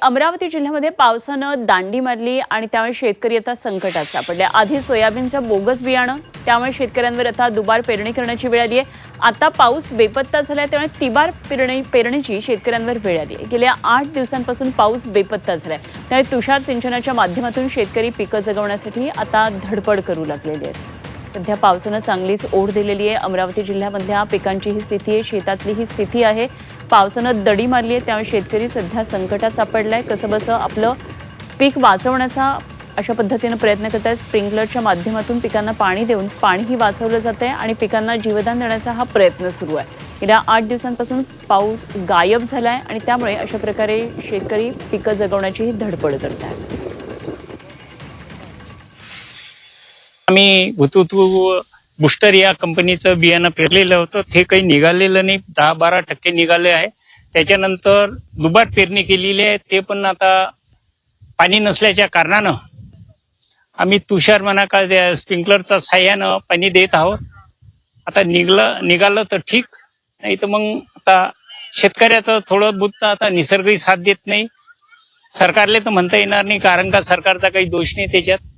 अमरावती जिल्ह्यामध्ये पावसानं दांडी मारली आणि त्यामुळे शेतकरी आता संकटात सापडले। आधी सोयाबीनचं बोगस बियाणं, त्यामुळे शेतकऱ्यांवर आता दुबार पेरणी करण्याची वेळ आली आहे। आता पाऊस बेपत्ता झालाय, त्यामुळे तिबार पेरणीची शेतकऱ्यांवर वेळ आली आहे। गेल्या 8 दिवसांपासून पाऊस बेपत्ता झालाय, त्यामुळे तुषार सिंचनाच्या माध्यमातून शेतकरी पिकं जगवण्यासाठी आता धडपड करू लागलेले आहेत। सध्या पावसानं चांगलीच ओढ दिलेली आहे। अमरावती जिल्ह्यामधल्या पिकांची ही स्थिती आहे, शेतातली ही स्थिती आहे। पावसानं दडी मारली आहे, त्यामुळे शेतकरी सध्या संकटात सापडलाय। कसंबसं आपलं पीक वाचवण्याचा अशा पद्धतीनं प्रयत्न करत आहे। स्प्रिंकलरच्या माध्यमातून पिकांना पाणी देऊन पाणीही वाचवलं जातंय आणि पिकांना जीवदान देण्याचा हा प्रयत्न सुरू आहे। गेल्या 8 दिवसांपासून पाऊस गायब झालाय आणि त्यामुळे अशा प्रकारे शेतकरी पिकं जगवण्याची धडपड करत आहेत। आम्ही हुतुतू बुस्टर या कंपनीचं बियाणं पेरलेलं होतं, ते काही निघालेलं नाही। 10-12% निघाले आहे। त्याच्यानंतर दुबार पेरणी केलेली आहे, ते पण आता पाणी नसल्याच्या कारणानं आम्ही तुषार म्हणा का स्प्रिंकलरच्या साह्यानं पाणी देत आहोत। आता निघालं तर ठीक, नाही तर मग आता शेतकऱ्याचं थोडं बहुत आता निसर्गही साथ देत नाही। सरकारले तर म्हणता येणार नाही, कारण का सरकारचा काही दोष नाही त्याच्यात।